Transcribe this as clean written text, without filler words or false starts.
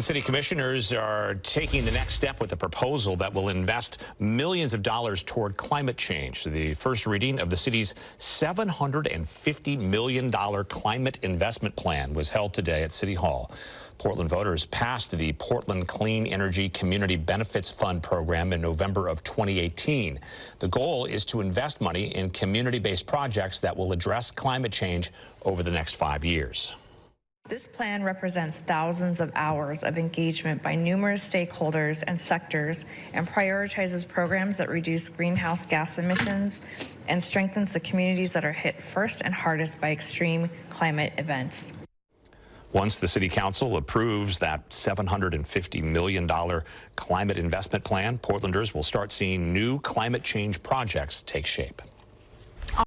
City commissioners are taking the next step with a proposal that will invest millions of dollars toward climate change. The first reading of the city's $750 million climate investment plan was held today at City Hall. Portland voters passed the Portland Clean Energy Community Benefits Fund program in November of 2018. The goal is to invest money in community-based projects that will address climate change over the next 5 years. This plan represents thousands of hours of engagement by numerous stakeholders and sectors and prioritizes programs that reduce greenhouse gas emissions and strengthens the communities that are hit first and hardest by extreme climate events. Once the City Council approves that $750 million climate investment plan, Portlanders will start seeing new climate change projects take shape.